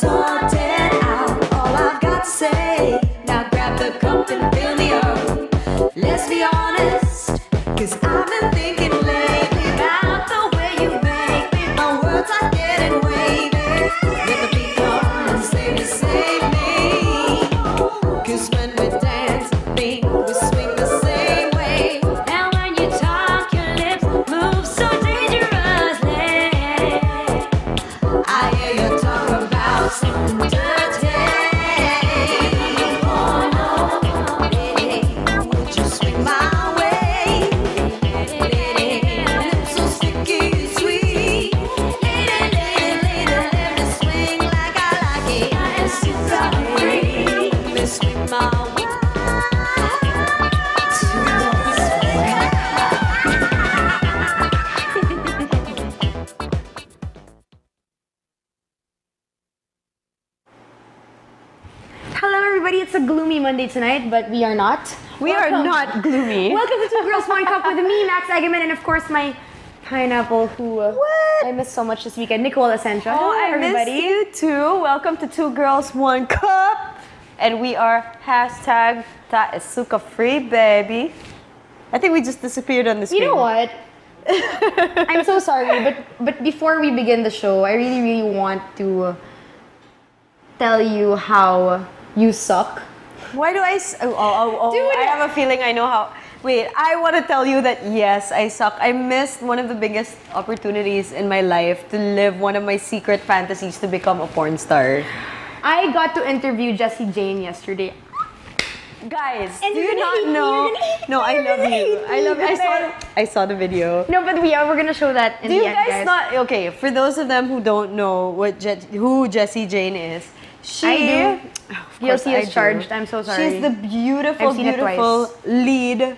sorted out. All I've got to say, now grab the cup and fill me up. Let's be honest, 'cause I've been thinking lately about the way you make me. My words are getting wavy. Let the beat come and save me. 'Cause when we dance, we swing the same way. And when you talk, your lips move so dangerously. I hear you talk about something dirty. Oh no, lady, would you swing my way? Lady, lips so sticky sweet. Lady, let me swing like I like it. I am super free. Let me swing my way. Hello everybody, it's a gloomy Monday tonight, but we are not. We are not gloomy. Welcome to Two Girls, One Cup with me, Max Agaman, and of course my pineapple who I missed so much this weekend, Nicole Essentia. Oh, Hello, I everybody. missed you too. Welcome to Two Girls, One Cup. And we are hashtag Ta is Suka Free, baby. I think we just disappeared on the screen. You know what? I'm so sorry, but before we begin the show, I really want to tell you how you suck. Why do I... Dude. I have a feeling I know how... Wait, I want to tell you that yes, I suck. I missed one of the biggest opportunities in my life to live one of my secret fantasies to become a porn star. I got to interview Jessie Jane yesterday. Guys, And do you're you gonna not hate me, know? you're gonna hate No, me, I you're love gonna you. hate I love. me. I saw the video. No, but we're gonna show that in Do the you end, guys not? Okay, for those of them who don't know who Jessie Jane is, she. I do. Of course Guilty I as do. charged. I'm so sorry. She's the beautiful, I've seen it beautiful twice. lead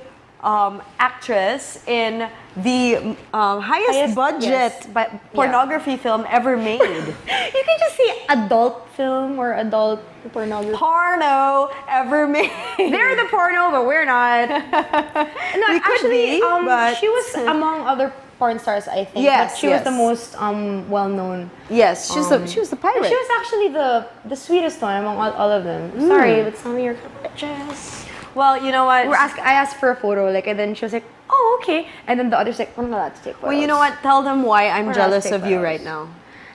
actress in the highest budget yes, but pornography film ever made. You can just say adult film or adult pornography. Porno ever made. They're the porno, but we're not. No, We could actually, be, but- she was among other porn stars, I think. Yes, but she was yes. the most well-known. Yes, she was the pirate. She was actually the sweetest one among all of them. Sorry, but some of your bitches. Well, you know what? I asked for a photo, like, and then she was like, "Oh, okay." And then the other's like, "We're not allowed to take photos." Well, you know what? Tell them why I'm We're jealous allowed to of take you photos. right now.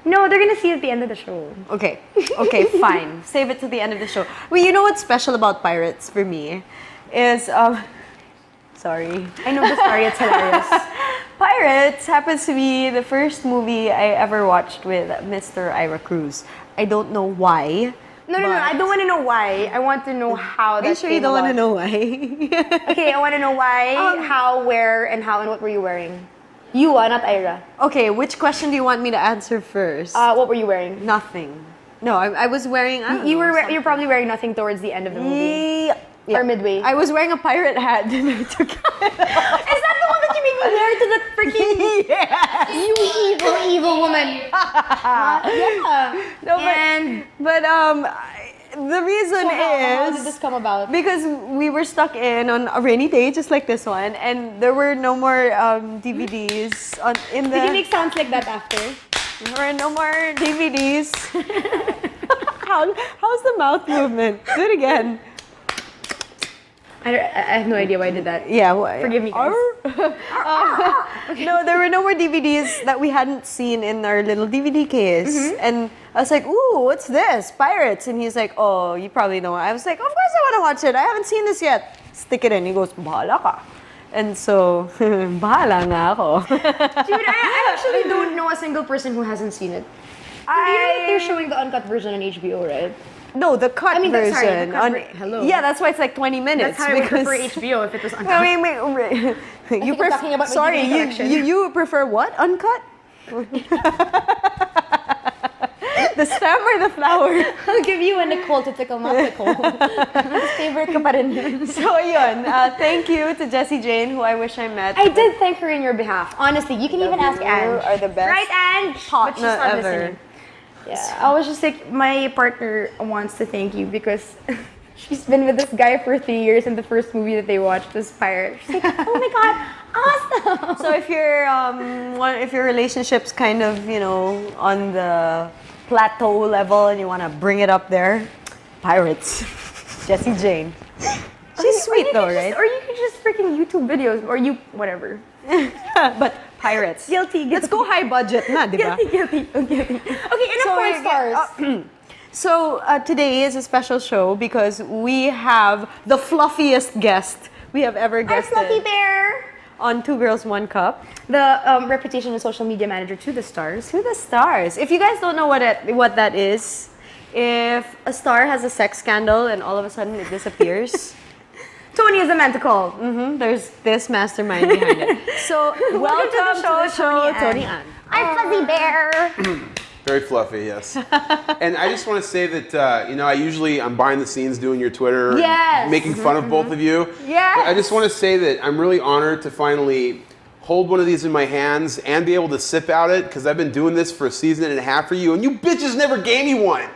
No, they're gonna see it at the end of the show. Okay. Okay, fine. Save it to the end of the show. Well, you know what's special about Pirates for me is sorry. I know the story. It's hilarious. Pirates happens to be the first movie I ever watched with Mr. Ira Cruz. I don't know why. No, I don't want to know why. I want to know how that Are you sure you came don't want to about. know why? Okay, I want to know why, how, where, and what were you wearing? You, not Ira. Okay, which question do you want me to answer first? What were you wearing? Nothing. No, I was wearing... I don't know, You're probably wearing nothing towards the end of the movie. Yeah. Or midway. I was wearing a pirate hat and I took it off. Is that the one that you made me wear to the freaking... Yes! You evil woman. Yeah. No, but the reason So how is did this come about? because we were stuck in on a rainy day just like this one, and there were no more DVDs in the. Did you make sounds like that after? There were no more DVDs. How's the mouth movement? Do it again. I have no idea why I did that. Yeah. Forgive me, guys. No, there were no more DVDs that we hadn't seen in our little DVD case. And I was like, ooh, what's this? Pirates. And he's like, oh, you probably know. I was like, of course I want to watch it. I haven't seen this yet. Stick it in. He goes, bahala ka. And so, bahala nga ako. Dude, I actually don't know a single person who hasn't seen it. You know that they're showing the uncut version on HBO, right? No, the cut version. Sorry, the cut hello. Yeah, that's why it's like 20 minutes. That's how I would prefer HBO if it was uncut. Wait. You you're talking about my sorry, DVD collection. you prefer what? Uncut? The stem or the flower? I'll give you a Nicole to tickle my Nicole. Mas favorite ka pa rin. So yun, thank you to Jessie Jane, who I wish I met. I did thank her in your behalf. Honestly, you can even ask You Ange. are the best Right, Ange? But she's partner not ever. listening. Yeah, I was just like, my partner wants to thank you because she's been with this guy for 3 years, and the first movie that they watched was Pirate. She's like, oh my god, awesome. So if if your relationship's kind of, on the plateau level and you want to bring it up there, Pirates. Jessie Jane. She's sweet though, right? Or you could just freaking YouTube videos, or whatever. But Pirates. Guilty. Let's go high budget na, di ba? Guilty. Okay, enough porn stars. So today is a special show because we have the fluffiest guest we have ever Our guested Fluffy Bear. on Two Girls, One Cup. The reputation and social media manager to the stars. To the stars. If you guys don't know what that is, if a star has a sex scandal and all of a sudden it disappears, Tony is the man to call. there's this mastermind behind it. So welcome to the show, Tony Ann. I'm Fuzzy Bear. Very fluffy, yes. And I just want to say that, I'm behind the scenes doing your Twitter, Yes. making fun of both of you. Yes. But I just want to say that I'm really honored to finally hold one of these in my hands and be able to sip out it, because I've been doing this for a season and a half for you, and you bitches never gave me one.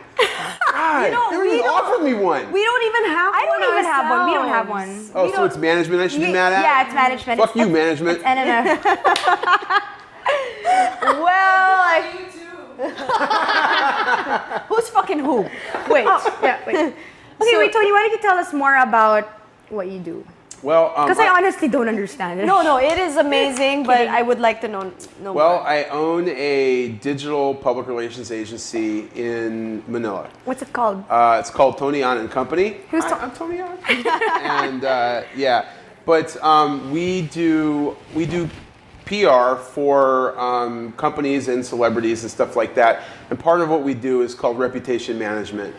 God, never even offered me one. We don't even have I one don't even have one. We don't have ourselves. one. Oh, so it's management I should be mad at? Yeah, it's management. Fuck you, management. It's NNF. Well, who's fucking who? Wait. Yeah, wait. Okay, wait, Tony, why don't you tell us more about what you do? Well, Because I honestly don't understand it. No, it is amazing, but I would like to know well, more. I own a digital public relations agency in Manila. What's it called? It's called Tony On and Company. Who's I'm Tony On. And but we do PR for companies and celebrities and stuff like that. And part of what we do is called reputation management,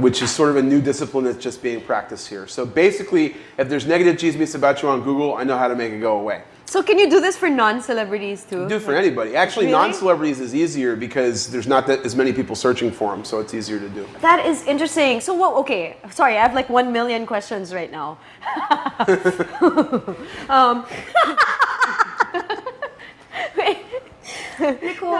which is sort of a new discipline that's just being practiced here. So basically, if there's negative chismes about you on Google, I know how to make it go away. So can you do this for non-celebrities too? Do it for anybody. Actually, Really? non-celebrities is easier because there's not that as many people searching for them, so it's easier to do. That is interesting. So what? Okay, sorry, I have like 1 million questions right now. Nicole,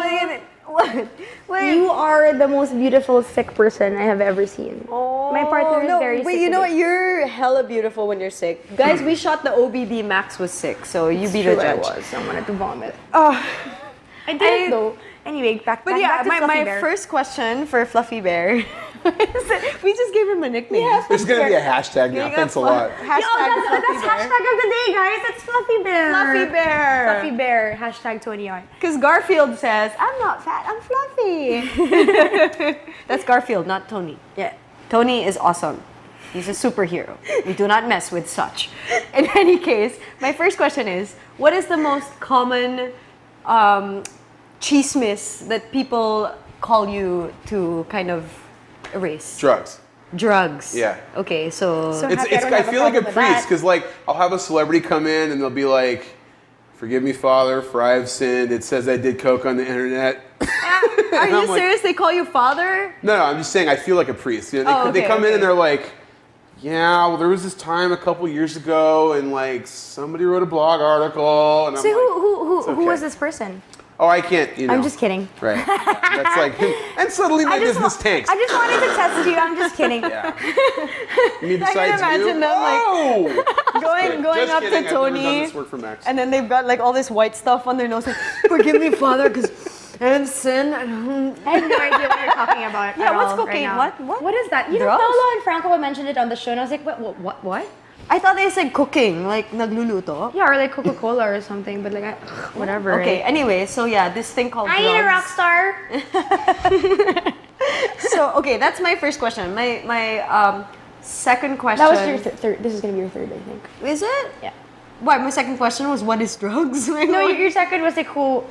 What? you are the most beautiful sick person I have ever seen. My partner is very wait, sick you know what? today. You're hella beautiful when you're sick. Guys, we shot the OBD. Max was sick, so you be the True, I judge. was. I wanted to vomit. Oh, I did though. Anyway, back but back yeah, to Fluffy my Bear. first question for Fluffy Bear is we just gave him a nickname. Yeah. There's going to be a hashtag now. Thanks a lot. Hashtag Yo, Fluffy that's Bear. hashtag of the day, guys. It's Fluffy Bear. Fluffy Bear. Fluffy Bear. Hashtag Tony on. Because Garfield says, I'm not fat, I'm fluffy. That's Garfield, not Tony. Yeah. Tony is awesome. He's a superhero. We do not mess with such. In any case, my first question is, what is the most common chismis that people call you to kind of erase? Drugs. Drugs. Yeah. Okay, so So- It's, happy I don't I have a feel like a problem with priest that. because like I'll have a celebrity come in and they'll be like, "Forgive me, Father, for I have sinned. It says I did coke on the internet." are you I'm like- serious? They call you father? No, I'm just saying I feel like a priest. You know, Oh, they okay, come in okay. and they're like, "Yeah, well, there was this time a couple years ago, and like somebody wrote a blog article." And I'm So like, who "It's who okay." was this person? Oh, I can't. You know. I'm just kidding. Right. Yeah, that's like, and suddenly my business tanks. I just wanted to test you. I'm just kidding. Yeah. You mean I can besides imagine you? them, like, Whoa! Going Just up kidding, to I've never done Tony, this work for Max. and then they've got like all this white stuff on their nose. Like, forgive me, Father, because I have sinned. I have no idea what you're talking about. Yeah, at what's all cocaine? Right now. What? What is that? You know, Drugs? Paolo and Franco mentioned it on the show, and I was like, what? I thought they said cooking, like nagluluto. Yeah, or like Coca-Cola or something, but like, whatever. Okay, right? anyway, so yeah, this thing called I ain't a rock drugs. star. So, okay, that's my first question. My second question. That was your third. This is gonna be your third, I think. Is it? Yeah. Why, my second question was, what is drugs? No, your second was like who.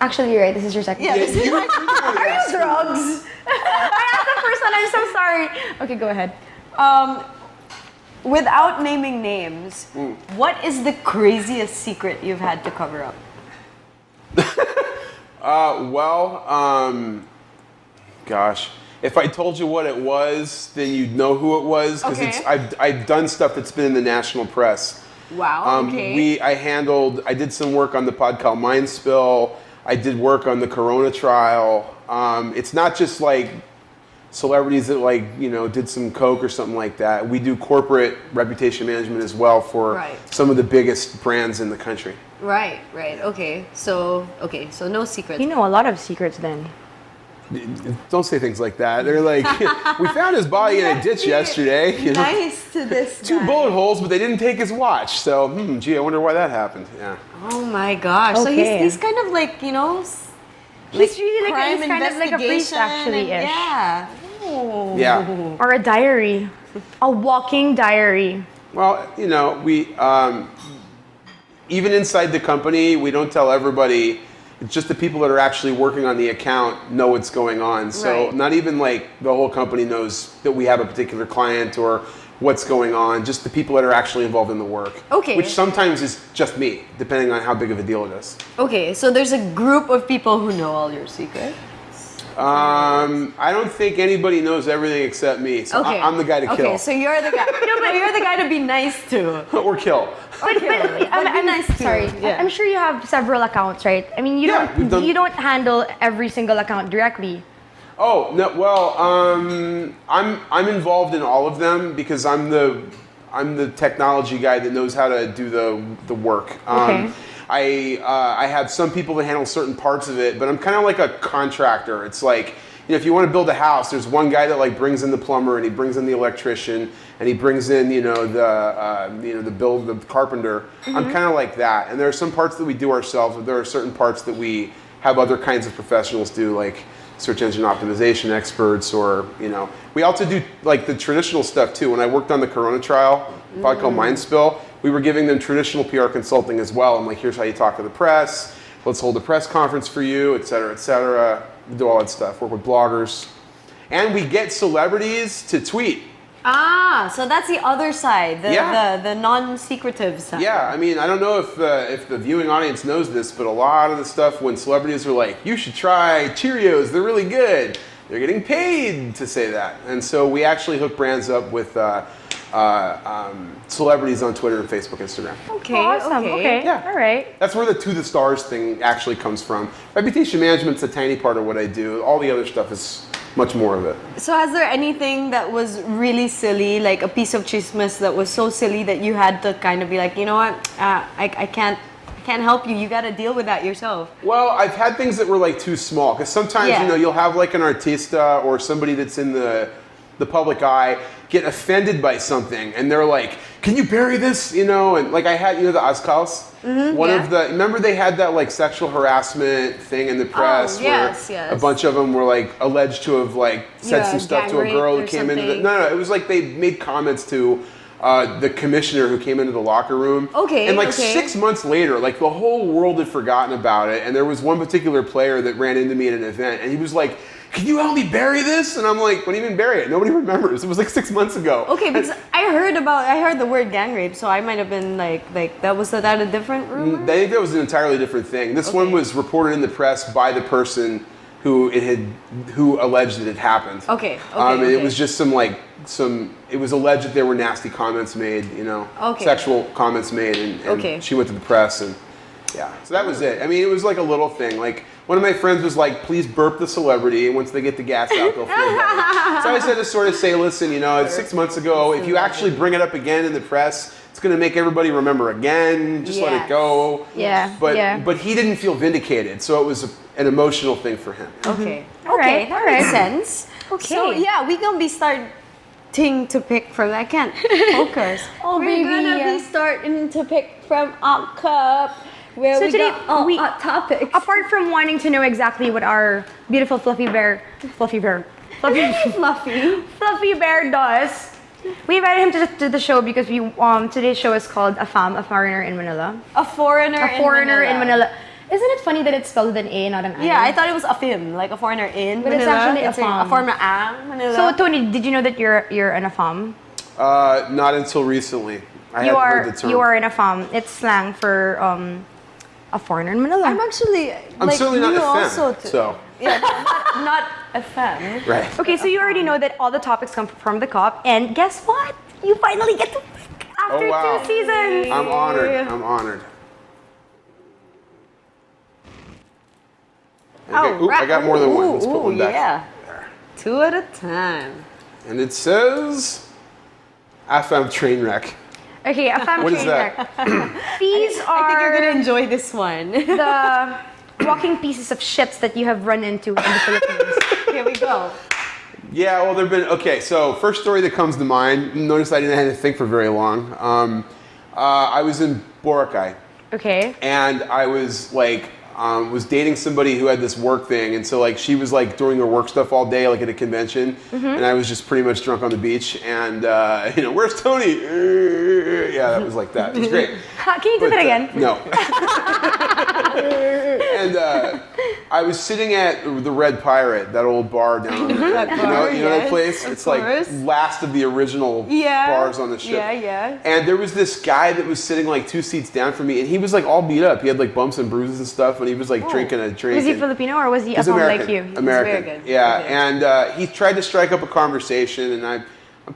Actually, you're right. This is your second. Yeah, Yeah, this is you- my Are you drugs. I asked the first one. I'm so sorry. Okay, go ahead. Without naming names, what is the craziest secret you've had to cover up? Gosh, if I told you what it was, then you'd know who it was because Okay. I've done stuff that's been in the national press. Wow. Okay. I did some work on the pod called Mind Spill. I did work on the Corona trial. It's not just like celebrities that like, you know, did some coke or something like that. We do corporate reputation management as well for Right. some of the biggest brands in the country. Right. Okay. So no secrets. You know a lot of secrets then. Don't say things like that. They're like, we found his body in a ditch yesterday. You know? Nice to this Two guy. bullet holes, but they didn't take his watch. So, gee, I wonder why that happened. Yeah. Oh my gosh. So Okay. he's kind of like, you know, He's really like crime he's kind of like a priest investigation actually and- ish. Yeah. Oh. Yeah. Or a diary. A walking diary. Well, you know, we even inside the company, we don't tell everybody. It's just the people that are actually working on the account know what's going on. So Right. not even like the whole company knows that we have a particular client or what's going on. Just the people that are actually involved in the work. Okay. Which sometimes is just me, depending on how big of a deal it is. Okay, so there's a group of people who know all your secrets. I don't think anybody knows everything except me. So Okay. I'm the guy to kill. Okay, so you're the guy. No, but you're the guy to be nice to. or kill. I'm nice too. sorry. Yeah. I'm sure you have several accounts, right? I mean, you Yeah, we've done- you don't handle every single account directly. Oh no! Well, I'm involved in all of them because I'm the technology guy that knows how to do the work. Okay. I have some people that handle certain parts of it, but I'm kind of like a contractor. It's like, you know, if you want to build a house, there's one guy that like brings in the plumber and he brings in the electrician and he brings in the carpenter. I'm kind of like that. And there are some parts that we do ourselves, but there are certain parts that we have other kinds of professionals do, like search engine optimization experts, or we also do like the traditional stuff too. When I worked on the Corona trial, a product called Mindspill, we were giving them traditional PR consulting as well. I'm like, here's how you talk to the press. Let's hold a press conference for you, et cetera, et cetera. We do all that stuff. Work with bloggers, and we get celebrities to tweet. Ah, so that's the other side, Yeah. the non-secretive side. Yeah, I mean, I don't know if the viewing audience knows this, but a lot of the stuff when celebrities are like, you should try Cheerios, they're really good, they're getting paid to say that. And so we actually hook brands up with celebrities on Twitter and Facebook, Instagram. Okay. Awesome. Okay. Yeah. All right. That's where the To The Stars thing actually comes from. Reputation management's a tiny part of what I do. All the other stuff is much more of it. So has there anything that was really silly, like a piece of chismis that was so silly that you had to kind of be like, you know what, I can't help you. You got to deal with that yourself. Well, I've had things that were like too small, because sometimes Yeah. you'll have like an artista or somebody that's in the public eye get offended by something, and they're like, "Can you bury this?" And like I had the Azkals. One yeah. of the remember they had that like sexual harassment thing in the press yes, where yes. a bunch of them were like alleged to have like said Yeah, some stuff gang to a girl rape who or came into the something. no, it was like they made comments to the commissioner who came into the locker room. Okay, And like okay. 6 months later, like the whole world had forgotten about it, and there was one particular player that ran into me at an event, and he was like, "Can you help me bury this?" And I'm like, "What do you mean bury it? Nobody remembers. It was like 6 months ago." Okay, because I heard the word gang rape, so I might have been like was that a different rumor? I think that was an entirely different thing. This one Okay. was reported in the press by the person who alleged that it happened. Okay, And okay. it was just it was alleged that there were nasty comments made, Okay. sexual comments made, and Okay. she went to the press, and yeah, so that was it. I mean, it was like a little thing. Like one of my friends was like, "Please burp the celebrity, and once they get the gas out, they'll feel better." So I said to sort of say, "Listen, it's 6 months ago. If you actually bring it up again in the press, it's going to make everybody remember again. Just let it Yes. go." Yeah. But yeah. but he didn't feel vindicated, so it was an emotional thing for him. Okay. All Okay, right, that all makes right. sense. Okay. So yeah, we gonna be starting to pick from. I can't focus. Oh, We're baby, gonna yeah. be starting to pick from our cup. Where So we today, got all we- our topics. Apart from wanting to know exactly what our beautiful fluffy bear Fluffy. Fluffy Bear does, we invited him to the show because today's show is called AFAM, A Foreigner in Manila. A foreigner. A foreigner in Manila. Isn't it funny that it's spelled with an A, not an I? Yeah, I thought it was a film, like a foreigner in But it's Manila. actually a farm. A foreigner in Manila. So Tony, did you know that you're an AFAM? Not until recently. I You hadn't are heard the term. you are an AFAM. It's slang for a foreigner in Manila. I'm actually. I'm certainly not you a fan. also So Yeah, not a fan. right. Okay, so you already know that all the topics come from the cop, and guess what? You finally get to pick after Oh, wow. 2 seasons. I'm honored. I'm honored. Okay, Oh, I got more than one. Let's put one back. Yeah. 2 at a time. And it says AFAM train wreck. Okay, AFAM What is train that? wreck. These I think you're are gonna enjoy this one. the walking pieces of ships that you have run into in the Philippines. Here we go. Yeah, well, there've been, okay, so first story that comes to mind, notice I didn't have to think for very long. I was in Boracay, Okay. and I was like, was dating somebody who had this work thing, and so like she was like doing her work stuff all day, like at a convention, and I was just pretty much drunk on the beach, and you know, where's Tony? Yeah, that was like that. It was great. Can you do that again? No. And I was sitting at the Red Pirate, that old bar down there. That You bar, know that yes, place? of It's like course. last of the original bars on the ship. Yeah. And there was this guy that was sitting like 2 seats down from me, and he was like all beat up. He had like bumps and bruises and stuff, and he was like drinking a drink. Was he and- Filipino or was he He's AFAM American. like you? American. very good. Yeah, Okay. and he tried to strike up a conversation, and I'm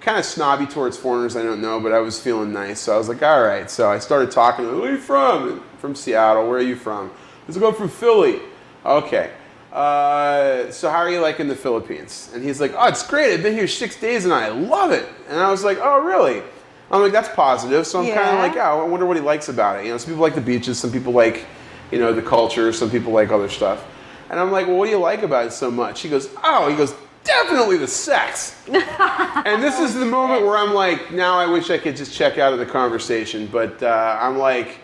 kind of snobby towards foreigners. I don't know, but I was feeling nice, so I was like, all right. So I started talking to him. Where are you from? From Seattle. Where are you from? I was like, I'm from Philly. Okay. So how are you liking the Philippines? And he's like, oh, it's great. I've been here 6 days and I love it. And I was like, oh, really? I'm like, that's positive. So I'm kind of Yeah. like, oh, I wonder what he likes about it. You know, some people like the beaches, some people like, you know, the culture, some people like other stuff. And I'm like, well, what do you like about it so much? He goes, definitely the sex. And this is the moment where I'm like, now I wish I could just check out of the conversation. But I'm like,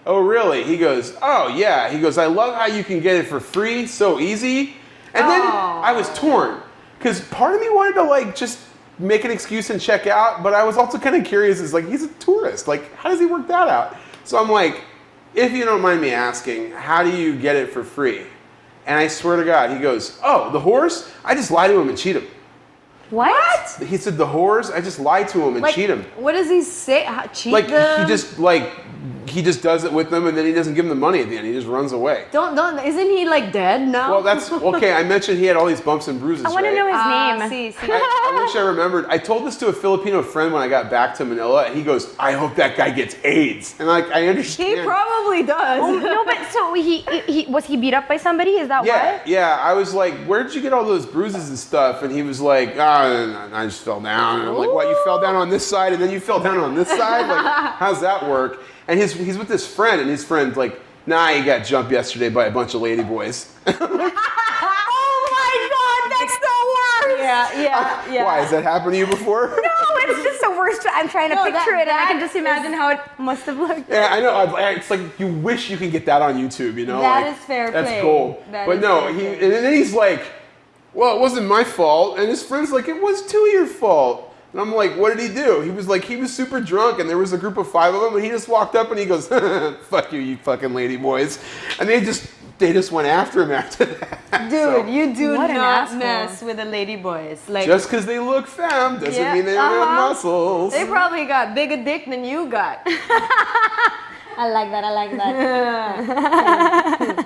oh, really? He goes, oh, yeah. He goes, I love how you can get it for free, so easy. And then I was torn. Because part of me wanted to, like, just make an excuse and check out. But I was also kind of curious. It's like, he's a tourist. Like, how does he work that out? So I'm like, if you don't mind me asking, how do you get it for free? And I swear to God, he goes, oh, the whores? I just lie to him and cheat him. What? He said, the whores? I just lie to him and cheat him. What does he say? Cheat Like, them? he just does it with them, and then he doesn't give them the money at the end. He just runs away. Don't. Isn't he like dead now? Well, that's okay. I mentioned he had all these bumps and bruises. I want to right? know his name. See. I wish I remembered. I told this to a Filipino friend when I got back to Manila, and he goes, "I hope that guy gets AIDS." And like, I understand. He probably does. Oh, no, but so he was he beat up by somebody? Is that Yeah, why? yeah. I was like, "Where did you get all those bruises and stuff?" And he was like, "Oh, I just fell down." And I'm like, "What? You fell down on this side, and then you fell down on this side? Like, how's that work?" And he's with this friend, and his friend's like, "Nah, he got jumped yesterday by a bunch of ladyboys." Oh my God, that's the worst. Yeah. Why? Has that happened to you before? No, it's just the worst. I'm trying to No, picture it, and I can that just imagine how it must have looked. Yeah, I know. It's like you wish you could get that on YouTube, you know? That like, is fair That's play. gold. That But is no, fair play. and then he's like, "Well, it wasn't my fault," and his friend's like, "It was too your fault." And I'm like, "What did he do?" He was like, he was super drunk, and there was a group of 5 of them, and he just walked up and he goes, "Fuck you, you fucking lady boys," and they just went after him after that. Dude, So, you do What an not asshole. mess with the lady boys. Like just because they look femme doesn't Yeah, mean they don't have uh-huh. muscles. they probably got bigger dick than you got. I like that.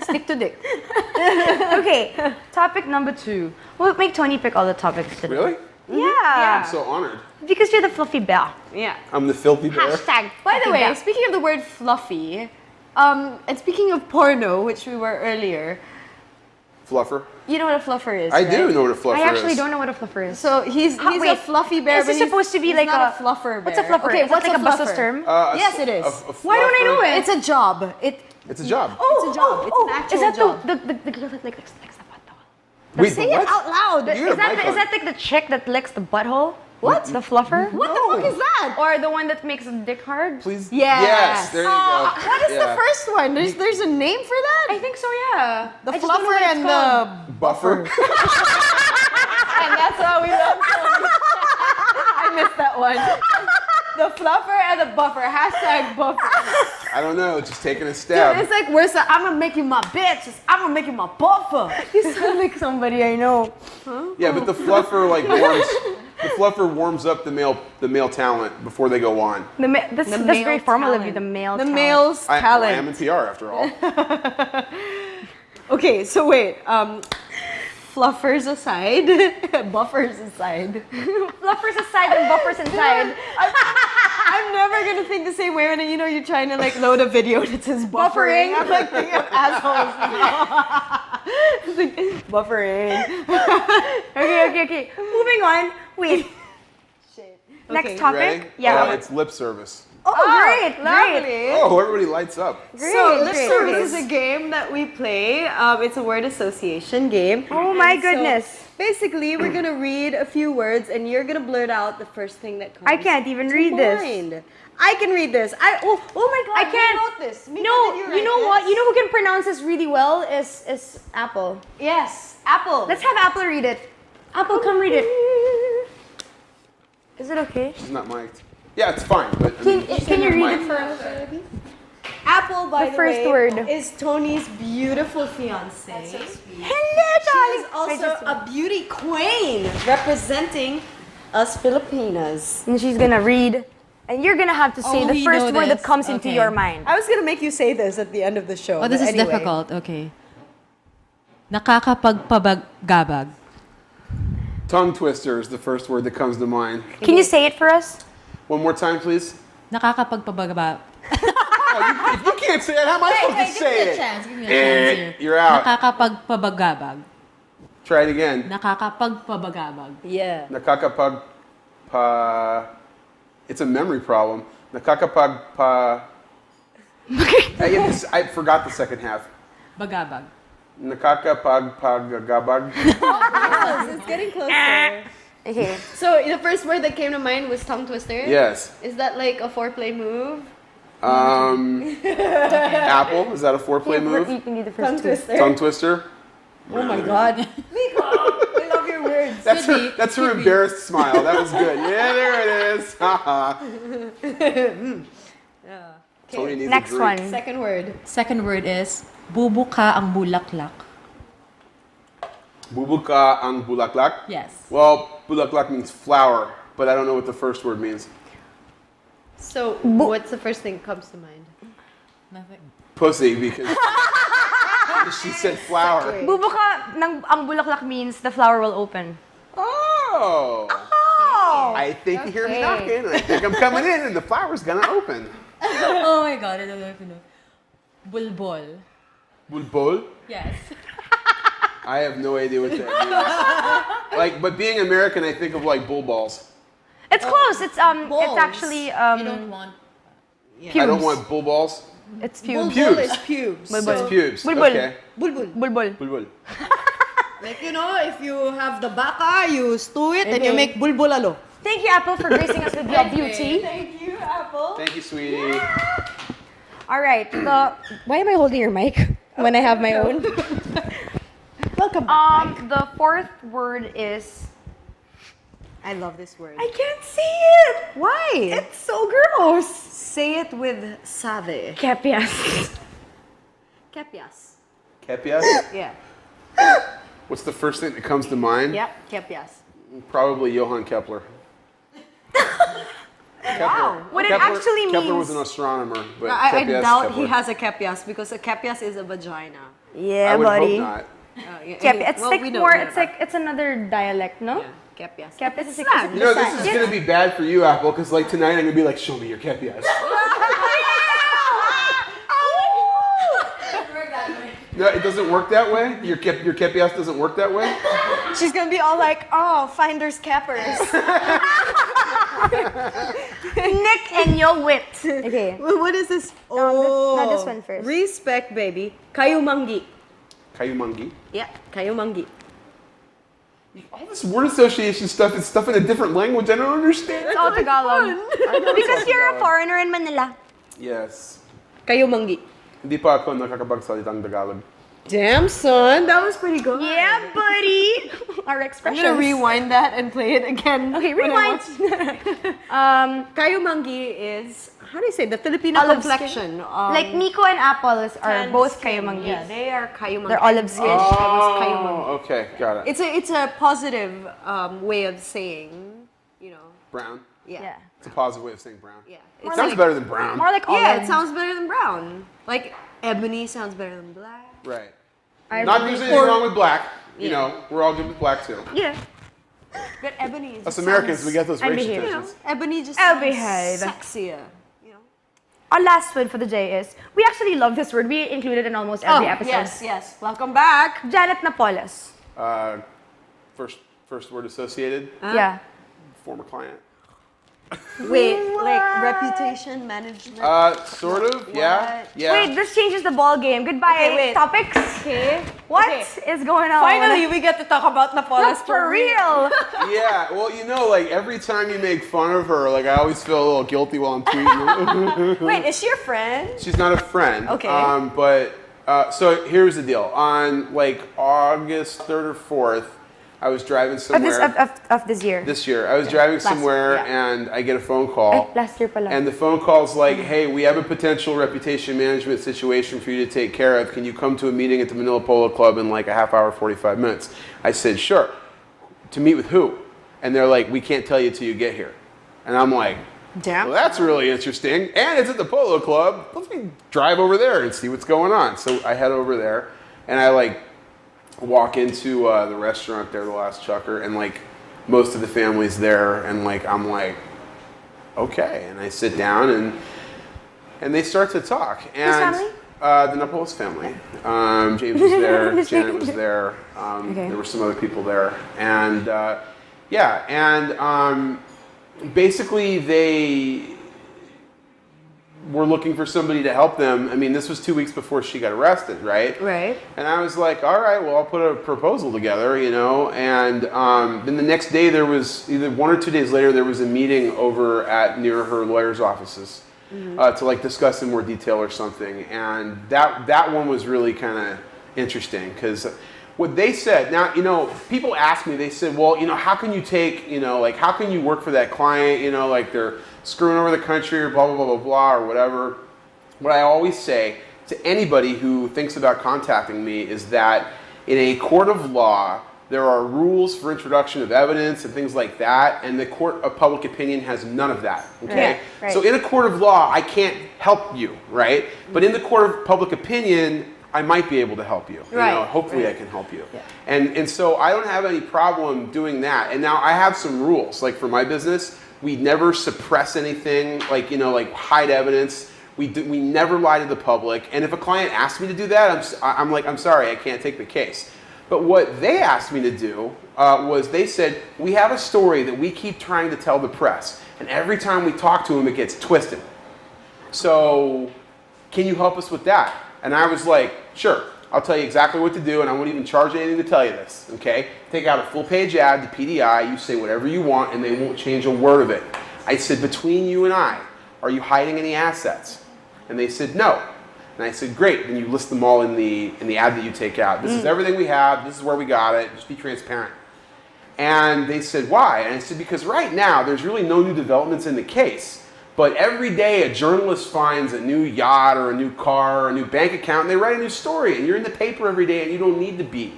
Stick to dick. Okay, topic number 2. We'll make Tony pick all the topics today. Really? Yeah. I'm so honored. Because you're the fluffy bear. Yeah. I'm the filthy bear. Hashtag. By the fluffy way, bear. speaking of the word fluffy, and speaking of porno, which we were earlier, Fluffer. you know what a fluffer is, I right? do know what a fluffer is. I actually don't know what a fluffer is. So he's Wait, a fluffy bear, is but this supposed to be he's like not a- a fluffer bear. What's a fluffer? Okay, Is what's that like a fluffer? bus's term? Yes, it is. Why don't I know it? It's a job. It's a job. It's a job. It's an actual is that job. the girl that like licks the butthole? Wait, Say what? it out loud. You got a mic on. Is that like the chick that licks the butthole? What? The fluffer? What the fuck is that? Or the one that makes the dick hard? Please. Yes. Yes. There you go. What is the Yeah. first one? There's a name for that? I think so, yeah. The I just don't know fluffer what it's and called. the Buffer. and that's how we love Tony. I missed that one. The fluffer and the buffer. Hashtag buffer. I don't know. Just taking a Dude, stab. it's like where's the I'm gonna make you my bitch. I'm gonna make you my buffer. You sound like somebody I know. Yeah, but the fluffer warms up the male talent before they go on. That's male very formal of you, talent. the male The talent. male's I talent. am in PR after all. Okay, so wait. Fluffers aside, buffers aside. Fluffers aside and buffers inside. I'm never gonna think the same way when you're trying to like load a video that says buffering. I'm like thinking of assholes now. Buffering. Okay. Moving on. Wait. Next topic. Ready? Yeah. Oh, it's lip service. Oh, great. Lovely. Oh, everybody lights up. So, lip great. service is a game that we play. It's a word association game. Oh my And so, goodness. basically, we're gonna read a few words, and you're gonna blurt out the first thing that comes. I can't even to read this. mind. I can read this. Oh my god! I can't. You wrote this. Mika, No, did you write know this? what? You know who can pronounce this really well is Apple. Yes, Apple. Let's have Apple read it. Apple, come read it. Is it okay? She's not mic'd. Yeah, it's fine. But I mean, Can you read it mic. for us? Apple, by The the, first way, word. is Tony's beautiful fiance. That's so sweet. Hello, She darling. is also a beauty queen representing us Filipinas. And she's gonna read, and you're gonna have to say the we first know word that this. comes into Okay. your mind. I was gonna make you say this at the end of the show. Oh, this but is anyway. difficult. Okay. Nakakapagpabagabag. Tongue twister is the first word that comes to mind. Can you say it for us? One more time, please. Nakakapagpabagabag. Oh, if you can't say it, how am I supposed to say it? Give me a chance here. You're out. Nakakapagpabagabag. Try it again. Nakakapagpabagabag. Yeah. Nakakapag pa. It's a memory problem. Nakakapag pa. I forgot the second half. Bagabag. Nakakapag pagagabag. It's getting closer. Okay. So the first word that came to mind was tongue twister. Yes. Is that like a foreplay move? Apple. Is that a foreplay You move? can do the Tongue first two. twister. Tongue twister. Oh my god. Miko, I love your words. That's her. That's her embarrassed smile. That was good. Yeah, there it is. Haha. Tony needs Next a drink. one. Second word. Second word is bubuka ang bulaklak. Bubuka ang bulaklak. Yes. Well, bulaklak means flower, but I don't know what the first word means. So, what's the first thing that comes to mind? Nothing. Pussy, because she said flower. Bubuka ang bulaklak means the flower will open. Oh. I think you hear me knocking. I think I'm coming in, and the flower's gonna open. Oh my god, I don't know if you know. Bulbol. Bulbul. Yes. I have no idea what that means. Like, but being American, I think of like bull balls. It's close. It's balls. actually You don't want. pubes. I don't want bull balls. It's pubes. Pubes. Bulbul is pubes. Bulbul. It's pubes. Bulbul. Okay. Bulbul. Bulbul. Bulbul. Like, you know, if you have the baka, you stew it, and you Okay. make bulbulalo. Thank you, Apple, for gracing us with your beauty. Thank you, Apple. Thank you, sweetie. All right. Why am I holding your mic when I have my own? Welcome back. The fourth word is. I love this word. I can't see it. Why? It's so gross. Say it with save. Kepias. Kepias. Kepias? Yeah. What's the first thing that comes to mind? Yep, kepias. Probably Johann Kepler. Wow. What it actually Kepler was means- an astronomer, but I Kepias, doubt Kepler. he has a kepias because a kepias is a vagina. Yeah, I would buddy. hope not. It's like more. It's like it's another dialect, no? Yeah, kepias. Kepias is slang. You know, this is going to be bad for you, Apple, because like tonight I'm going to be like, show me your Kepias. No, it doesn't work that way? Your Kepias doesn't work that way? She's gonna be all like, oh, finders keppers. Nick and your wit. Okay. What is this? No, this one first. Respect, baby. Kayumangi. Kayumangi. Yeah, kayumangi. All this word association stuff is stuff in a different language I don't understand. It's all Tagalog. I know it's Because all you're a Tagalog. foreigner in Manila. Yes. Kayumangi. Hindi pa ako nakakapagsalitang Tagalog. Damn, son, that was pretty good. Yeah, buddy. Our I'm expressions. gonna rewind that and play it again. Okay, when I rewind. watch- Kayumangi is, how do you say, the Filipino Olive complexion. Like Miko and Apple are tan both skin. kayumangis. Yeah, they are kayumangi. They're olive skin. I was kayumangi. Oh, okay, got it. It's a positive way of saying, you know, Brown. yeah. It's a positive way of saying brown. Yeah. It It's sounds like, better than brown. More like yeah, olive. it sounds better than brown. Like ebony sounds better than black. Right. I Not really- there's anything wrong with black. You Yeah. know, we're all good with black too. Yeah. But ebony is Us Americans, we got those I race behave. you know, traditions. ebony just I'll sounds behave. sexier. You know. our last word for the day is, we actually love this word. We include it in almost every episode. Yes. Welcome back. Janet Napoles. First word associated. Yeah. Former client. Wait, like reputation management. Sort of. Yeah. Yeah. Wait, this changes the ball game. Goodbye. Okay, wait. Topics. Okay. What Okay. is going on? Finally, we get to talk about Napoles for real. Yeah, well, like every time you make fun of her, like I always feel a little guilty while I'm tweeting. Wait, is she your friend? She's not a friend. Okay. But so here's the deal. On like August 3rd or 4th, I was driving somewhere. Of this year. This year, I was driving somewhere yeah. and I get a phone call. Last year pala. And the phone call's like, hey, we have a potential reputation management situation for you to take care of. Can you come to a meeting at the Manila Polo Club in like a half hour, 45 minutes? I said, sure. To meet with who? And they're like, we can't tell you till you get here. And I'm like, Damn. well, that's really interesting. And it's at the Polo Club. Let's drive over there and see what's going on. So I head over there and I like walk into the restaurant there, the Last Chucker, and like most of the family's there, and like I'm like, okay, and I sit down and they start to talk. And family? The Napoles family. James was there, Janet was there. Okay. There were some other people there, and basically they were looking for somebody to help them. I mean, this was 2 weeks before she got arrested, right? Right. And I was like, all right, well, I'll put a proposal together, and then the next day there was, either 1 or 2 days later, there was a meeting over near her lawyer's offices to like discuss in more detail or something. And that one was really kind of interesting because what they said, now, people ask me, they said, well, how can you take, like, how can you work for that client, like they're screwing over the country or blah, blah, blah, blah, blah, or whatever. What I always say to anybody who thinks about contacting me is that in a court of law, there are rules for introduction of evidence and things like that, and the court of public opinion has none of that, okay? Right. So in a court of law, I can't help you, right? But in the court of public opinion, I might be able to help you. Right. Hopefully I can help you. Yeah. And so I don't have any problem doing that. And now I have some rules, like for my business, we never suppress anything, like hide evidence. We never lie to the public. And if a client asks me to do that, I'm like, I'm sorry, I can't take the case. But what they asked me to do was they said, we have a story that we keep trying to tell the press. And every time we talk to them, it gets twisted. So can you help us with that? And I was like, sure. I'll tell you exactly what to do, and I won't even charge anything to tell you this, okay? Take out a full-page ad to PDI, you say whatever you want, and they won't change a word of it. I said, between you and I, are you hiding any assets? And they said, no. And I said, great, then you list them all in the ad that you take out. This is everything we have, this is where we got it, just be transparent. And they said, why? And I said, because right now, there's really no new developments in the case. But every day a journalist finds a new yacht or a new car or a new bank account and they write a new story and you're in the paper every day and you don't need to be.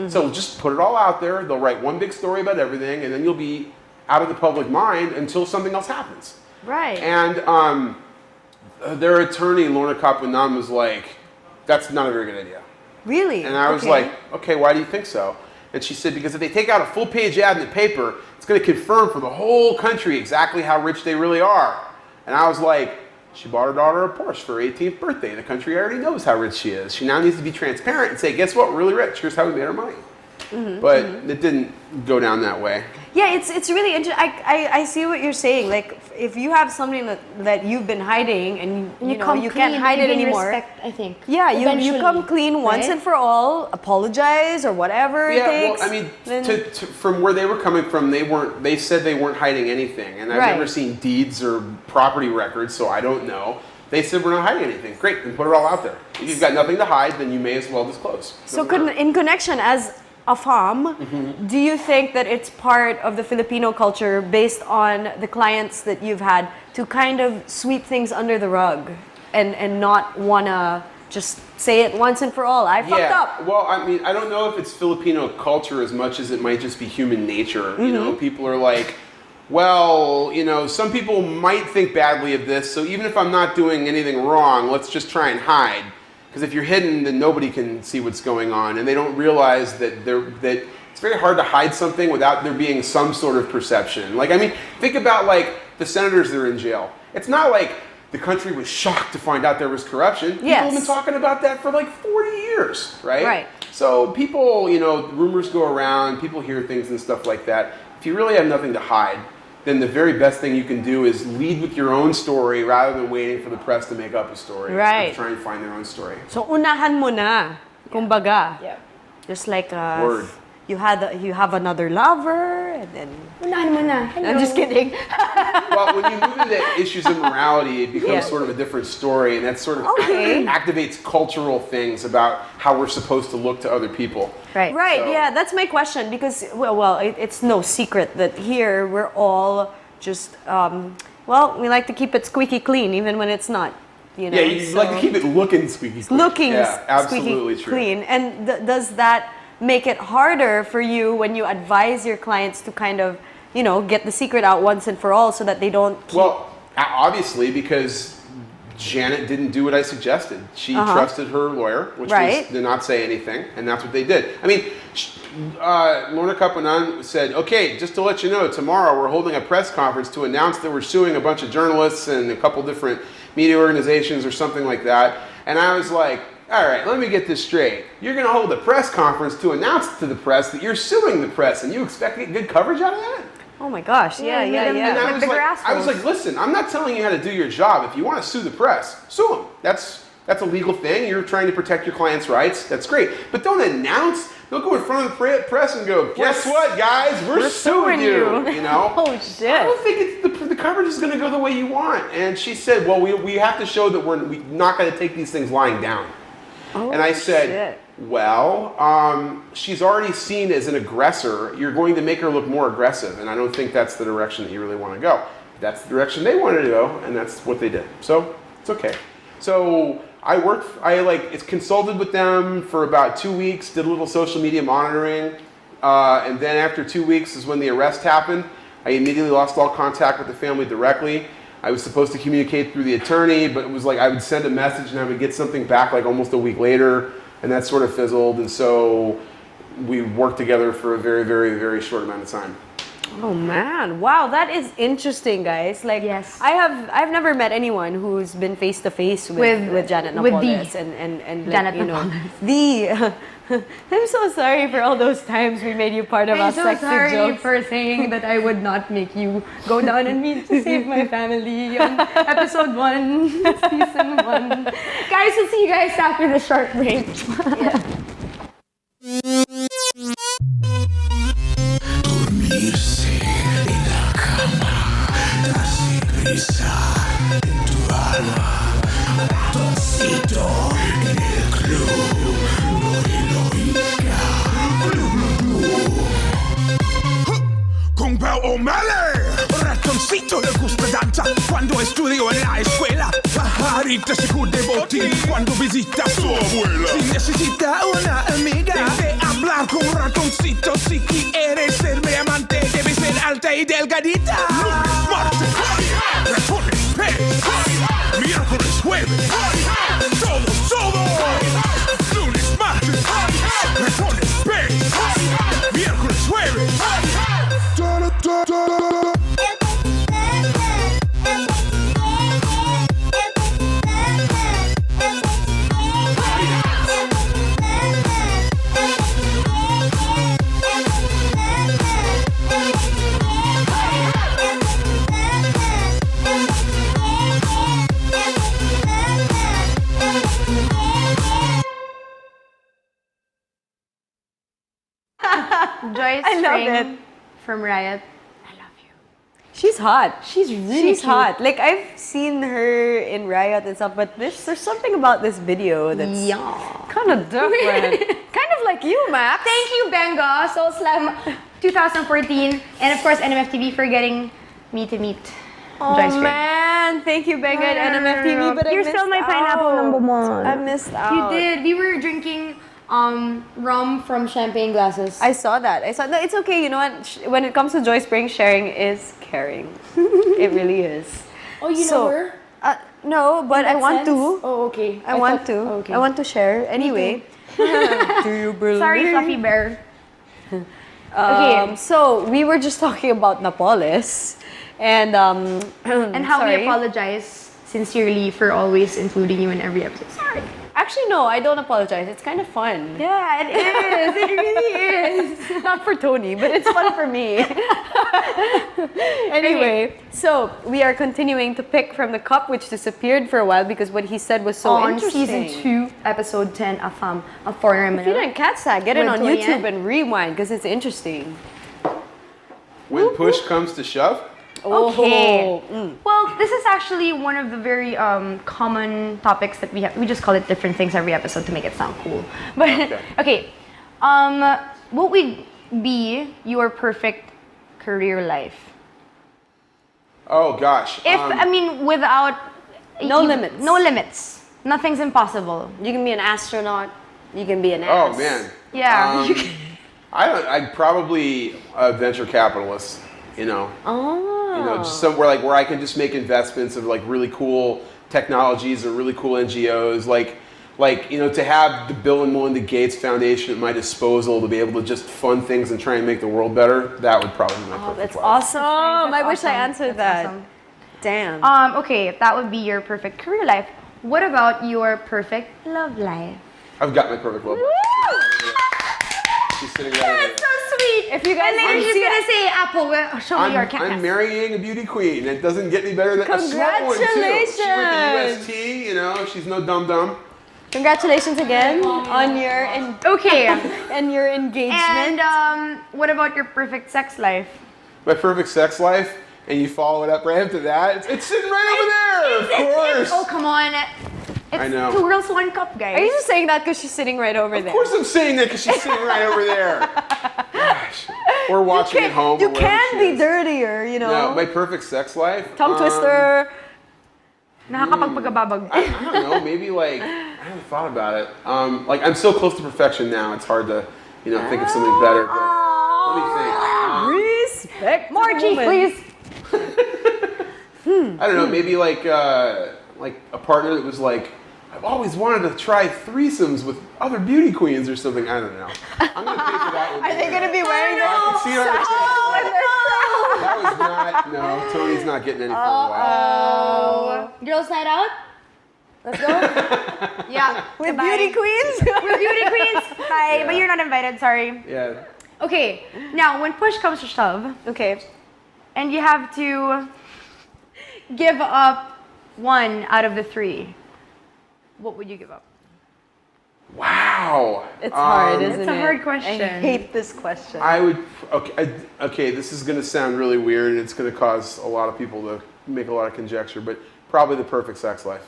So just put it all out there. They'll write one big story about everything and then you'll be out of the public mind until something else happens. Right. And their attorney, Lorna Kapwinan, was like, that's not a very good idea. Really? And I was like, okay, why do you think so? And she said, because if they take out a full-page ad in the paper, it's going to confirm for the whole country exactly how rich they really are. And I was like, she bought her daughter a Porsche for her 18th birthday. The country already knows how rich she is. She now needs to be transparent and say, guess what, we're really rich. Here's how we made our money. But it didn't go down that way. Yeah, it's really interesting. I see what you're saying. Like, if you have something that you've been hiding and you can't hide it anymore. Respect, I think. Yeah, you Eventually, come clean once right? and for all, apologize or whatever it takes. Well, I mean, then- from where they were coming from, they said they weren't hiding anything. And I've Right. never seen deeds or property records, so I don't know. They said we're not hiding anything. Great, then put it all out there. If you've got nothing to hide, then you may as well disclose. So Doesn't matter. in connection as AFAM, do you think that it's part of the Filipino culture based on the clients that you've had to kind of sweep things under the rug and not wanna just say it once and for all? I fucked up. Well, I mean, I don't know if it's Filipino culture as much as it might just be human nature. You know, people are like, well, some people might think badly of this, so even if I'm not doing anything wrong, let's just try and hide. Because if you're hidden, then nobody can see what's going on, and they don't realize that it's very hard to hide something without there being some sort of perception. Like, I mean, think about like the senators that are in jail. It's not like the country was shocked to find out there was corruption. People Yes. have been talking about that for like 40 years, right? Right. So people, rumors go around, people hear things and stuff like that. If you really have nothing to hide, then the very best thing you can do is lead with your own story rather than waiting for the press to make up a story. Right. Or try and find their own story. So unahan mo na, kumbaga. Yeah. Just like Word. you have another lover, and then Unahan mo na. Hello. I'm just kidding. Well, when you move into issues of morality, it becomes Yeah. sort of a different story, and that sort of Okay. activates cultural things about how we're supposed to look to other people. Right. Right, So- yeah, that's my question because, it's no secret that here we're all just, we like to keep it squeaky clean even when it's not, Yeah, you like to keep it looking squeaky clean. looking yeah, absolutely squeaky true. clean. And does that make it harder for you when you advise your clients to kind of, get the secret out once and for all so that they don't keep... Well, obviously, because Janet didn't do what I suggested. She trusted her lawyer, which Right. was to not say anything, and that's what they did. I mean, Lorna Kapanan said, okay, just to let you know, tomorrow we're holding a press conference to announce that we're suing a bunch of journalists and a couple different media organizations or something like that. And I was like, all right, let me get this straight. You're going to hold a press conference to announce to the press that you're suing the press, and you expect to get good coverage out of that? Oh my gosh, yeah. And I was like, listen, I'm not telling you how to do your job. If you want to sue the press, sue them. That's a legal thing. You're trying to protect your client's rights. That's great. But don't announce. Don't go in front of the press and go, guess what, guys? We're suing you. You know? Oh, shit. I don't think the coverage is going to go the way you want. And she said, well, we have to show that we're not going to take these things lying down. Oh, And I said, shit. well, she's already seen as an aggressor. You're going to make her look more aggressive, and I don't think that's the direction that you really want to go. That's the direction they wanted to go, and that's what they did. So it's okay. So it's consulted with them for about 2 weeks, did a little social media monitoring, and then after 2 weeks is when the arrest happened. I immediately lost all contact with the family directly. I was supposed to communicate through the attorney, but it was like I would send a message and I would get something back like almost a week later, and that sort of fizzled. And so we worked together for a very, very, very short amount of time. Oh man, wow, that is interesting, guys. Like, Yes. I've never met anyone who's been face to face with Janet with Napoles the and Janet like, Napoles. I'm so sorry for all those times we made you part of our I'm so sexy sorry jokes. for saying that I would not make you go down and meet to save my family on episode 1, season 1. Guys, we'll see you guys after the short break. Dormirse en la cama, darse prisa en tu alma, ratoncito en el club, heroica, blu blu blu. Con Pau O'Malley, ratoncito le gusta danza cuando estudio en la escuela. Pajarita se cubre botín cuando visita a su abuela. Si necesita una amiga, debe hablar con ratoncito. Si quieres ser mi amante, debe ser alta y delgadita. Lunes, martes, ratones, pez. Miércoles, jueves, todo. Lunes, martes, ratones, pez. Miércoles, jueves. Joyce I love Spring it. from Riot. She's hot. She's really She's cute. hot. Like, I've seen her in Riot and stuff, but there's something about this video that's Yeah. kind of different. Kind of like you, Max. Thank you, Benga, Soul Slam 2014, and of course NMFTV for getting me to meet Oh Joyce Spring. man, thank you, Benga and NMFTV, but I You're missed still my pineapple out. number one. I missed out. You did. We were drinking rum from champagne glasses. I saw that. No, it's okay. You know what? When it comes to Joy Spring, sharing is caring. It really is. Oh, you know her? No, but I That want sense? to. Oh, okay. I want thought- to. oh, okay. I want to share. Anyway. Do you believe? Sorry, Fluffy Bear. Okay. So we were just talking about Napoles, and And how sorry. we apologize sincerely for always including you in every episode. Sorry. Actually, no, I don't apologize. It's kind of fun. Yeah, it is. It really is. Not for Tony, but it's fun for me. Anyway, so we are continuing to pick from the cup, which disappeared for a while because what he said was so On interesting. season 2, episode 10, AFAM, A Foreigner in If you Manila. didn't catch that, get it With on Tony YouTube Yen. and rewind because it's interesting. When push comes to shove, Okay. Well, this is actually one of the very common topics that we have. We just call it different things every episode to make it sound cool. But okay, what would be your perfect career life? oh gosh. If I mean, without No limits. No limits. Nothing's impossible. You can be an astronaut. You can be an oh ass. man. Yeah. I'd probably a venture capitalist. You know. Oh. You know, just somewhere like where I can just make investments of like really cool technologies or really cool NGOs, like you know, to have the Bill and Melinda Gates Foundation at my disposal to be able to just fund things and try and make the world better. That would probably be my perfect That's life. awesome. I wish I awesome. answered That's that. awesome. Damn. Okay, that would be your perfect career life. What about your perfect love life? I've got my perfect love. She's sitting right over That's there. so sweet. If you guys And then didn't she's see gonna say, Apple, show me your I'm campus. marrying a beauty queen. It doesn't get any better than a smart one too. She went to Congratulations. UST, you know, she's no dum dum. Congratulations again on your Okay. and your engagement. And what about your perfect sex life? My perfect sex life, and you follow it up right after that. It's sitting right over there, of course. Oh, come on. It's I know. 2 girls, 1 cup, guys. Are you just saying that because she's sitting right over there? Of course I'm saying that because she's sitting right over there. Gosh. Or watching at home. You or wherever can she be is. dirtier, you know. No, my perfect sex life. Tongue twister. Nakakapagpagababag. I don't know. Maybe like I haven't thought about it. Like I'm so close to perfection now. It's hard to, you know, think of something better. But let me think. Respect. Margie, please. I don't know. Maybe like a partner that was like, I've always wanted to try threesomes with other beauty queens or something. I don't know. I'm gonna pay for that one. Are they gonna be wearing I can see her. Oh, That was not. No, Tony's not getting any for a while. Girls' night out? Let's go. Yeah. with Goodbye. beauty queens? With beauty queens. Bye. But you're not invited, sorry. Yeah. Okay. Now, when push comes to shove, Okay. and you have to give up 1 out of the 3, what would you give up? Wow. It's hard, isn't it? It's a hard question. I hate this question. I would. Okay. This is going to sound really weird, and it's going to cause a lot of people to make a lot of conjecture, but probably the perfect sex life.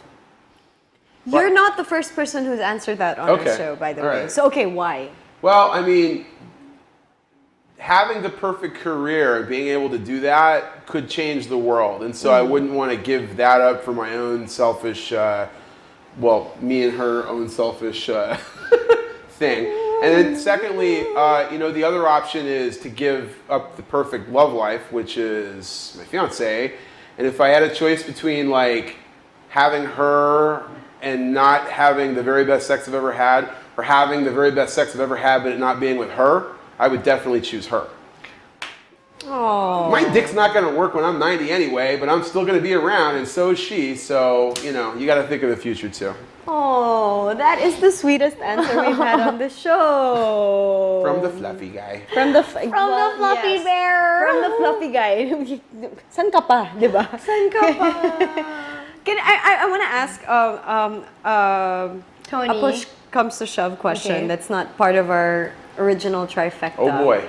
You're not the first person who's answered that on Okay. our show, by the All way. right. So, okay, why? Well, I mean, having the perfect career and being able to do that could change the world, and so I wouldn't want to give that up for my own selfish. Well, me and her own selfish thing. And then secondly, you know, the other option is to give up the perfect love life, which is my fiance. And if I had a choice between like having her and not having the very best sex I've ever had, or having the very best sex I've ever had but it not being with her, I would definitely choose her. Oh. My dick's not going to work when I'm 90 anyway, but I'm still going to be around, and so is she. So, you know, you got to think of the future too. Oh, that is the sweetest answer we've had on the show. From the fluffy guy. From the fluffy bear. From the fluffy guy. San ka pa, di ba? San ka pa? I want to ask Tony. a push comes to shove question Okay. that's not part of our original trifecta. Oh boy.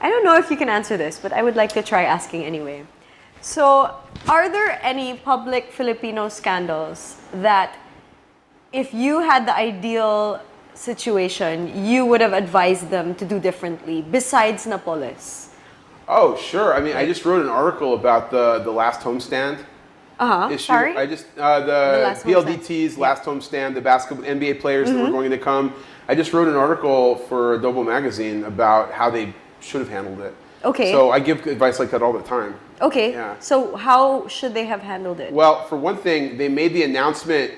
I don't know if you can answer this, but I would like to try asking anyway. So, are there any public Filipino scandals that if you had the ideal situation, you would have advised them to do differently besides Napoles? Oh, sure. I mean, I just wrote an article about the last homestand issue. Sorry? I just the last PLDT's last homestand, the basketball NBA players that were going to come. I just wrote an article for Adobo magazine about how they should have handled it. Okay. So I give advice like that all the time. Okay, Yeah. so how should they have handled it? Well, for one thing, they made the announcement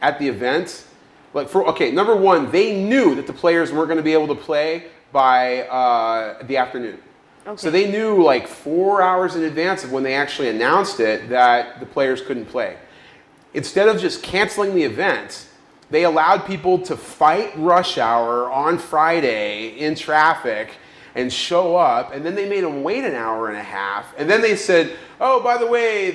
at the event. Number one, they knew that the players weren't going to be able to play by the afternoon. Okay. So they knew like 4 hours in advance of when they actually announced it that the players couldn't play. instead of just canceling the event, they allowed people to fight rush hour on Friday in traffic and show up, and then they made them wait an hour and a half, and then they said, oh, by the way,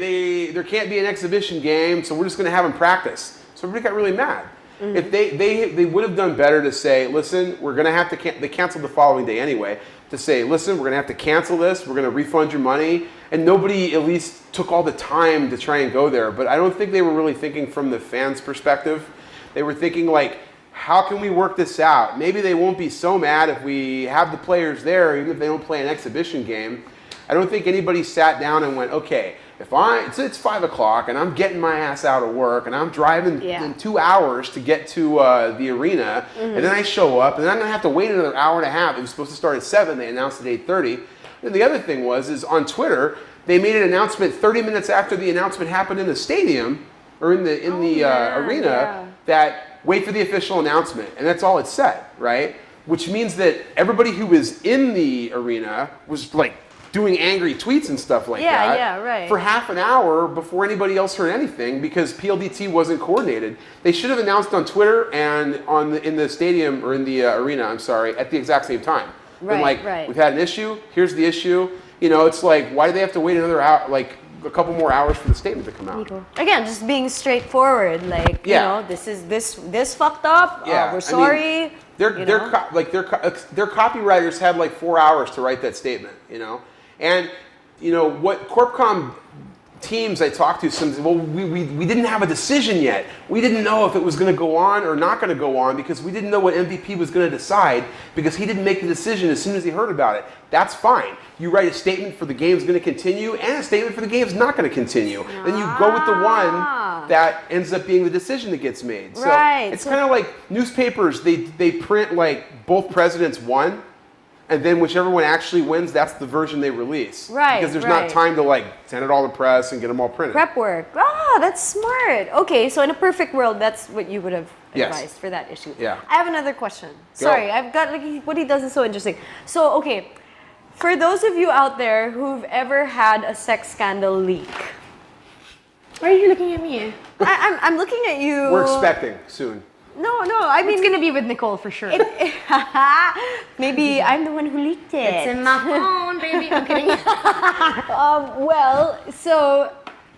there can't be an exhibition game, so we're just going to have them practice. So everybody got really mad. If they would have done better to say, listen, we're going to have to, they canceled the following day anyway, to say, listen, we're going to have to cancel this, we're going to refund your money, and nobody at least took all the time to try and go there. But I don't think they were really thinking from the fans' perspective. They were thinking like, how can we work this out? Maybe they won't be so mad if we have the players there, even if they don't play an exhibition game. I don't think anybody sat down and went, okay, if it's 5 o'clock and I'm getting my ass out of work and I'm driving in 2 hours to get to the arena, and then I show up and then I'm gonna have to wait another hour and a half. It was supposed to start at 7, they announced at 8:30. And the other thing is on Twitter, they made an announcement 30 minutes after the announcement happened in the stadium or in the arena that wait for the official announcement, and that's all it said, right? Which means that everybody who was in the arena was like doing angry tweets and stuff like that for half an hour before anybody else heard anything because PLDT wasn't coordinated. They should have announced on Twitter and in the stadium or in the arena, I'm sorry, at the exact same time. We've had an issue, here's the issue. You know, it's like, why do they have to wait another hour, like a couple more hours for the statement to come out? Again, just being straightforward, like, you know, this fucked up, we're sorry. I mean, their copywriters had like 4 hours to write that statement, you know? And, you know, what Corpcom teams I talked to, some well, we didn't have a decision yet. We didn't know if it was going to go on or not going to go on because we didn't know what MVP was going to decide because he didn't make the decision as soon as he heard about it. That's fine. You write a statement for the game's going to continue and a statement for the game's not going to continue. Then you go with the one that ends up being the decision that gets made. So it's kind of like newspapers, they print like both presidents won, and then whichever one actually wins, that's the version they release. Right. Because there's not time to like send it all to press and get them all printed. Prep work. That's smart. Okay, so in a perfect world, that's what you would have advised for that issue. Yeah. I have another question. Sorry, I've got like what he does is so interesting. So okay, for those of you out there who've ever had a sex scandal leak. Why are you looking at me? I'm looking at you. We're expecting soon. No, I mean It's gonna be with Nicole for sure. maybe I'm the one who leaked it. It's in my phone, baby. I'm kidding. Well, so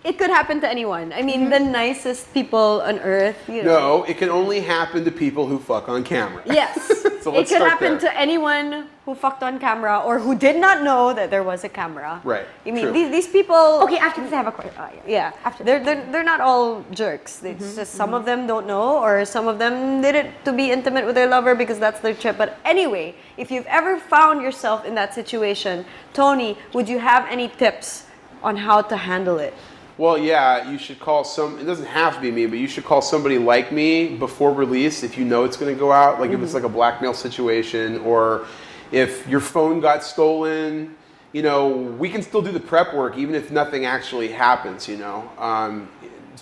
it could happen to anyone. I mean, the nicest people on earth. You know. No, it can only happen to people who fuck on camera. Yes. So it let's could start happen there. to anyone who fucked on camera or who did not know that there was a camera. Right. I mean, True. these people. Okay, after this I have a question. Yeah. They're not all jerks. It's just some of them don't know, or some of them did it to be intimate with their lover because that's their trip. But anyway, if you've ever found yourself in that situation, Tony, would you have any tips on how to handle it? Well, yeah, you should call it doesn't have to be me, but you should call somebody like me before release if you know it's going to go out, like if it's like a blackmail situation or if your phone got stolen, you know, we can still do the prep work even if nothing actually happens, you know,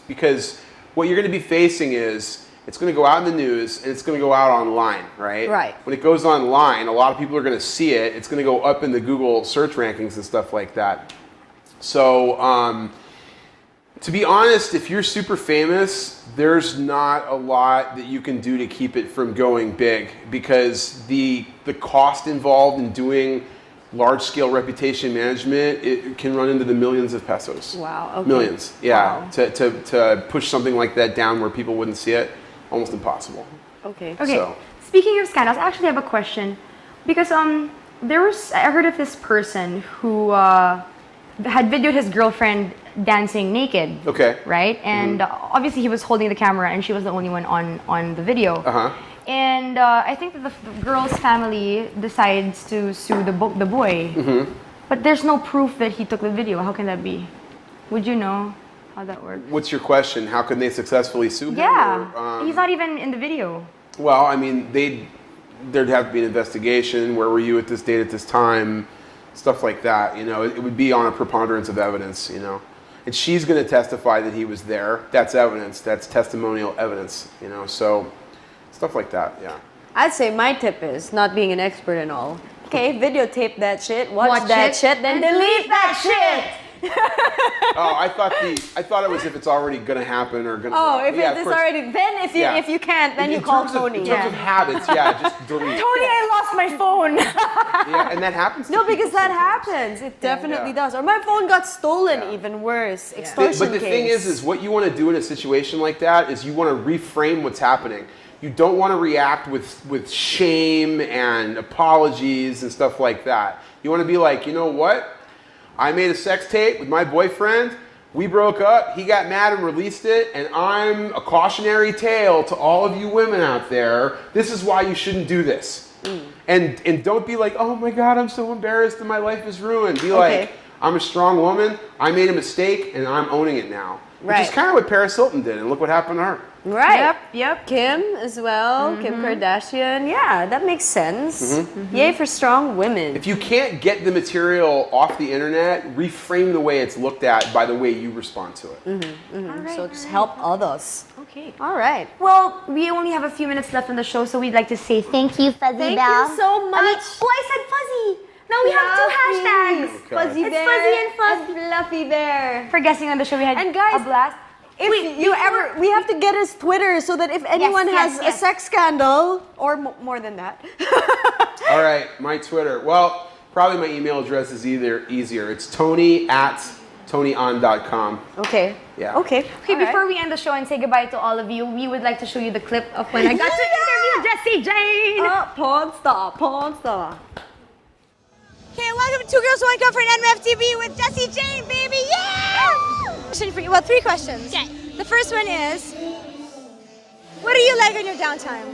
because what you're going to be facing is it's going to go out in the news and it's going to go out online, right? Right. When it goes online, a lot of people are going to see it. It's going to go up in the Google search rankings and stuff like that. So, to be honest, if you're super famous, there's not a lot that you can do to keep it from going big because the cost involved in doing large-scale reputation management, it can run into the millions of pesos. Wow. Okay. Millions, yeah. Wow. To push something like that down where people wouldn't see it, almost impossible. Okay. Okay. So. Speaking of scandals, I actually have a question because I heard of this person who had videoed his girlfriend dancing naked. Okay. Right? And obviously he was holding the camera and she was the only one on the video. Uh-huh. And I think that the girl's family decides to sue the boy. But there's no proof that he took the video. How can that be? Would you know how that works? What's your question? How can they successfully sue him? Yeah. Or, He's not even in the video. Well, I mean, there'd have to be an investigation. Where were you at this date at this time? Stuff like that, you know. It would be on a preponderance of evidence, you know. And she's going to testify that he was there. That's evidence. That's testimonial evidence, you know. So stuff like that, yeah. I'd say my tip is not being an expert and all. Okay, videotape that shit, watch that it, shit, then and delete that shit. Oh, I thought it was if it's already gonna happen or gonna. Oh, if yeah, of it's course. already, then if you can't, then In you call terms of- Tony. In terms of habits, just delete. Tony, I lost my phone. Yeah, and that happens. To No, people because that sometimes. happens. It definitely Yeah. does. Or my phone got stolen, Yeah. even worse. Extortion But the thing case. is what you want to do in a situation like that is you want to reframe what's happening. You don't want to react with shame and apologies and stuff like that. You want to be like, you know what? I made a sex tape with my boyfriend. We broke up. He got mad and released it. And I'm a cautionary tale to all of you women out there. This is why you shouldn't do this. And don't be like, oh my God, I'm so embarrassed and my life is ruined. Be like, I'm a strong woman. I made a mistake and I'm owning it now. Which is Right. kind of what Paris Hilton did. And look what happened to her. Right. Yep. Kim as well. Kim Kardashian. Yeah, that makes sense. Yay for strong women. If you can't get the material off the internet, reframe the way it's looked at by the way you respond to it. So just help others. Okay. All right. Well, we only have a few minutes left on the show, so we'd like to say thank you, Fuzzy Thank Belle. you so much. I mean, I said Fuzzy. Now we have two hashtags. Okay. Fuzzy It's bear Fuzzy and Fuzz. and Fluffy bear. For guessing on the show, we had And guys, a blast. If you ever, we have to get his Twitter so that if anyone yes, has yes. a sex scandal or more than that. All right, my Twitter. Well, probably my email address is easier. It's tony@tonyon.com. Okay. Yeah. Okay. Okay, before we end the show and say goodbye to all of you, we would like to show you the clip of when I got to interview Jessie Jane. Porn star. Okay, welcome to Two Girls, One Cup for an NMFTV with Jessie Jane, baby, yeah! Question for you, well, 3 questions. Okay. The first one is, what do you like on your downtime?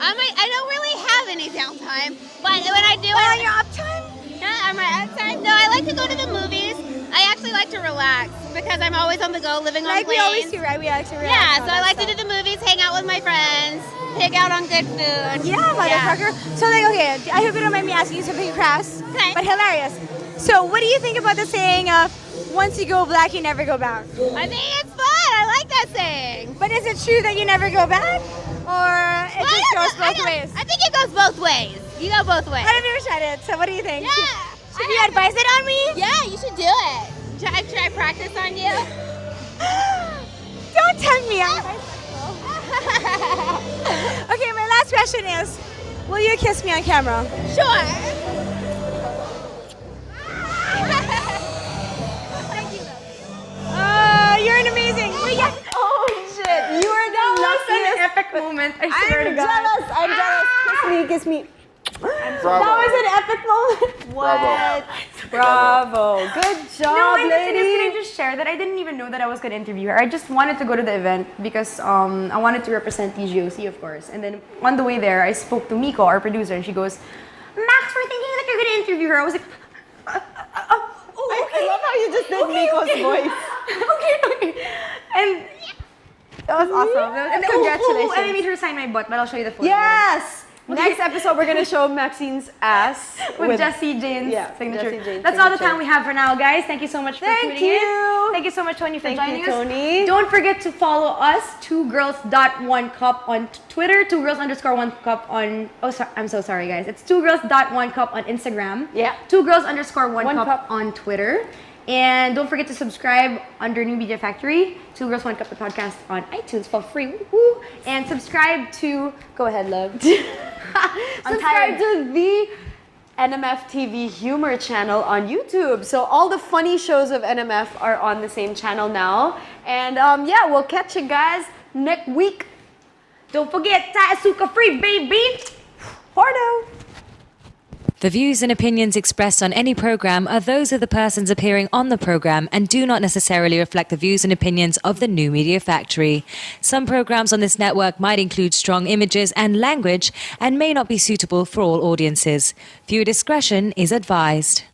I don't really have any downtime, but when I do On it, your uptime? yeah, on my uptime, no, I like to go to the movies. I actually like to relax because I'm always on the go, living on Like we planes. always do, right? We like to relax. Yeah, all so I that like to stuff. do the movies, hang out with my friends, pick out on good food. Yeah, motherfucker. So like, okay, I hope you don't mind me asking you something crass, Okay. but hilarious. So what do you think about the saying of, once you go black, you never go back? I think it's fun. I like that saying. But is it true that you never go back? Or it just goes both ways? I think it goes both ways. You go both ways. I've never tried it, so what do you think? Yeah. Should you advise it on me? Yeah, you should do it. Should I practice on you? Don't tempt me. Okay, my last question is, will you kiss me on camera? Sure. Thank you. You're an amazing. Oh shit! You are the luckiest. epic moment, I swear I'm to God. jealous. I'm jealous. Kiss me. Bravo. That was an epic moment. Bravo. Bravo. Good job, No, and the thing is, lady. can I just share that I didn't even know that I was going to interview her. I just wanted to go to the event because I wanted to represent TGOC, of course. And then on the way there, I spoke to Miko, our producer, and she goes, Max, we're thinking that you're going to interview her. I was like, I love how you just did Nico's voice. okay. And that was awesome. And Congratulations. and I made her sign my butt, but I'll show you the photo. Yes. Next episode, we're gonna show Maxine's ass With Jessie Jane's Yeah, signature. Jessie Jane's That's all the signature. time we have for now, guys. Thank you so much for Thank tuning in. you. Thank you so much, Tony, for Thank joining you, us. Tony. Don't forget to follow us, 2girls.1cup on Twitter, 2girls_1cup on. Oh, I'm so sorry, guys. It's 2girls.1cup on Instagram. Yeah. 2girls_1cup cup. on Twitter. And don't forget to subscribe under New Media Factory, 2 Girls 1 Cup the podcast on iTunes for free. Woo-hoo. And subscribe to. Go ahead, love. Subscribe to the NMF TV Humor channel on YouTube. So all the funny shows of NMF are on the same channel now. And yeah, we'll catch you guys next week. Don't forget, Taisuka free, baby. Porno. The views and opinions expressed on any program are those of the persons appearing on the program and do not necessarily reflect the views and opinions of the New Media Factory. Some programs on this network might include strong images and language and may not be suitable for all audiences. Viewer discretion is advised.